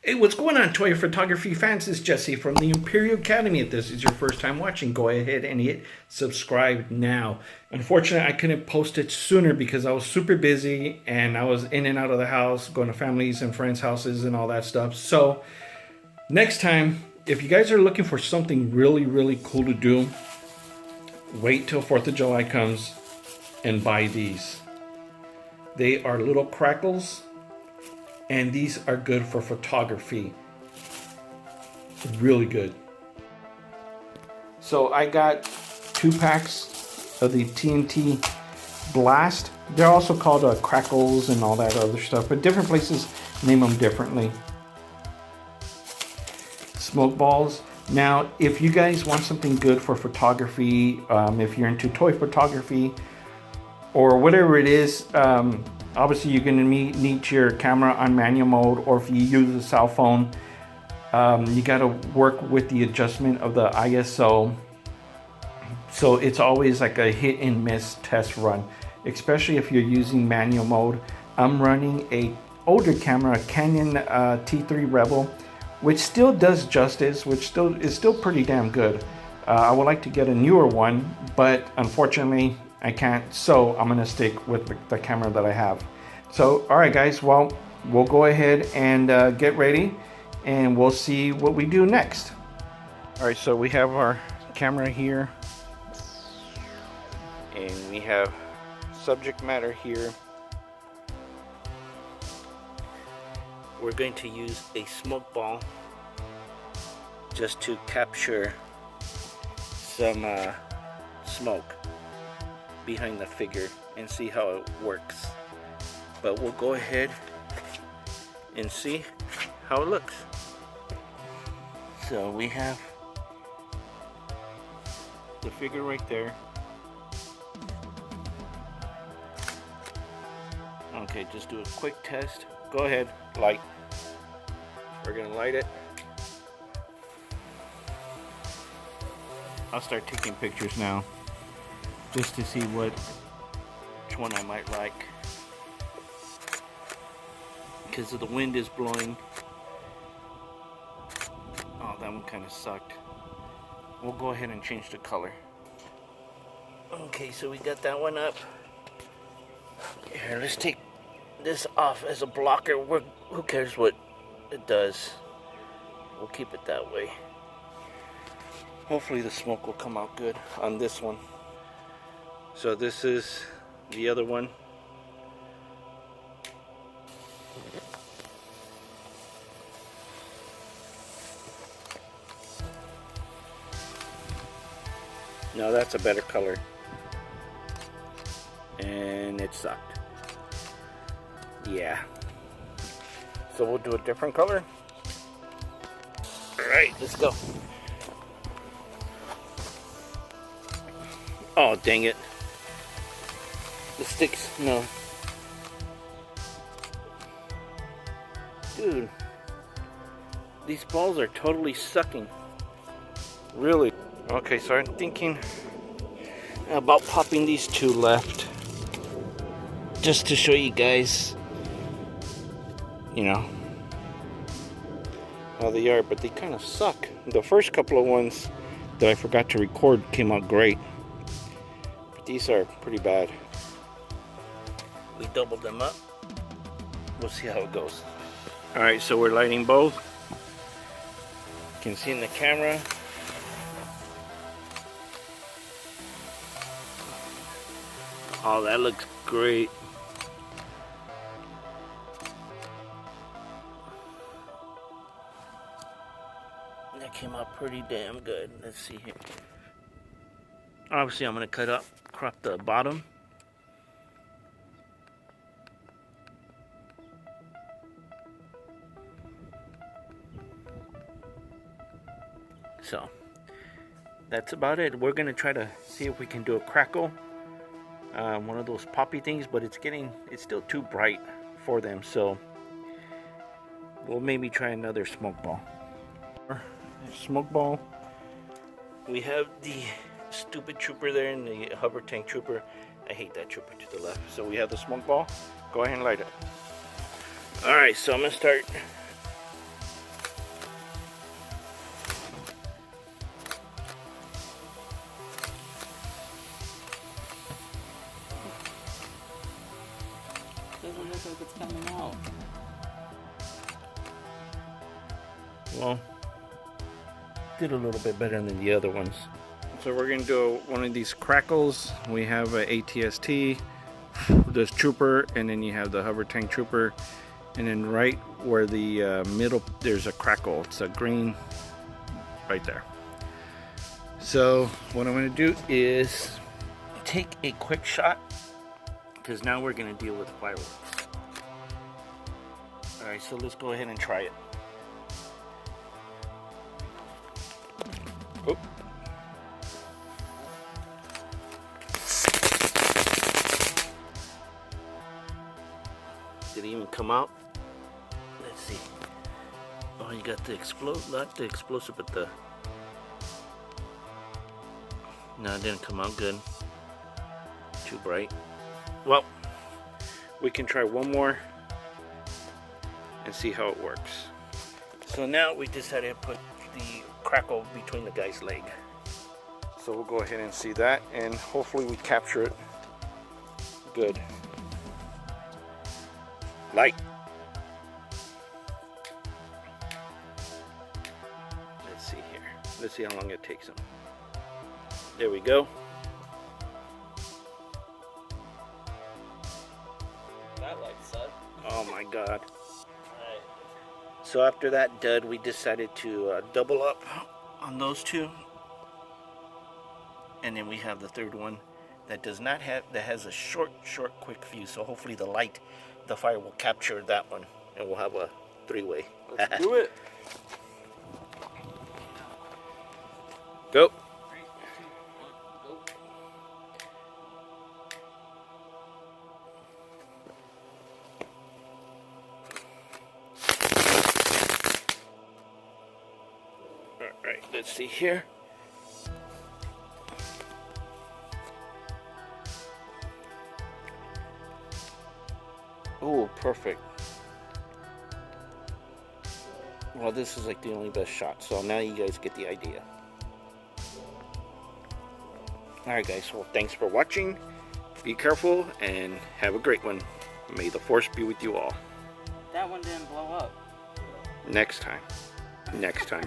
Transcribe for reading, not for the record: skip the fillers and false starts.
Hey, what's going on, toy photography fans? It's Jesse from the Imperial Academy. If this is your first time watching, go ahead and hit subscribe now. Unfortunately, I couldn't post it sooner because I was super busy and I was in and out of the house, going to families and friends' houses and all that stuff. So next time, if you guys are looking for something really cool to do, wait till 4th of July comes and buy these. They are little crackles, and these are good for photography. Really good. So I got 2 packs of the TNT Blast. They're also called crackles and all that other stuff, but different places name them differently. Smoke balls. Now, if you guys want something good for photography, if you're into toy photography or whatever it is, obviously you're going to need your camera on manual mode, or if you use a cell phone, you got to work with the adjustment of the ISO. So it's always like a hit and miss test run, especially if you're using manual mode. I'm running a older camera, a Canon T3 Rebel, which still does justice, which is still pretty damn good. I would like to get a newer one, but unfortunately I can't, so I'm gonna stick with the camera that I have. So all right guys, well, we'll go ahead and get ready and we'll see what we do next. All right, so we have our camera here and we have subject matter here. We're going to use a smoke ball just to capture some smoke behind the figure and see how it works. But we'll go ahead and see how it looks. So we have the figure right there. Okay, just do a quick test. Go ahead, light. We're gonna light it. I'll start taking pictures now, just to see which one I might like. Because the wind is blowing. Oh, that one kind of sucked. We'll go ahead and change the color. Okay, so we got that one up. Here, let's take this off as a blocker. Who cares what it does? We'll keep it that way. Hopefully the smoke will come out good on this one. So this is the other one. Now that's a better color. And it sucked. Yeah. So we'll do a different color. Alright, let's go. Oh, dang it. The sticks, no. Dude. These balls are totally sucking. Really. Okay, so I'm thinking about popping these 2 left. Just to show you guys, you know, how they are, but they kind of suck. The first couple of ones that I forgot to record came out great, but these are pretty bad. We doubled them up. We'll see how it goes. All right, so we're lighting both. You can see in the camera. Oh, that looks great. That came out pretty damn good. Let's see here. Obviously, I'm going to crop the bottom. So, that's about it. We're going to try to see if we can do a crackle. One of those poppy things, but it's still too bright for them. So, we'll maybe try another smoke ball. Smoke ball. We have the stupid trooper there and the hover tank trooper. I hate that trooper to the left. So we have the smoke ball. Go ahead and light it. Alright, so I'm gonna start well, did a little bit better than the other ones. So we're gonna do one of these crackles. We have a ATST, this trooper, and then you have the hover tank trooper, and then right where the middle, there's a crackle. It's a green right there. So what I'm gonna do is take a quick shot, because now we're gonna deal with fireworks. All right, so let's go ahead and try it. Oh. Did it even come out? Let's see. Oh, you got the not the explosive, but the... No, it didn't come out good. Too bright. Well, we can try one more and see how it works. So now we decided to put the crackle between the guy's leg. So we'll go ahead and see that, and hopefully we capture it good. Light. Let's see here. Let's see how long it takes him. There we go. That lights up. Oh my God. Alright. So after that dud, we decided to double up on those two. And then we have the third one that does not have, that has a short, quick fuse. So hopefully the fire will capture that one, and we'll have a three-way. Let's do it. Go. 3, 2, 1, go. All right, let's see here. Oh, perfect. Well, this is like the only best shot, so now you guys get the idea. Alright guys, well thanks for watching. Be careful and have a great one. May the force be with you all. That one didn't blow up. Next time. Next time.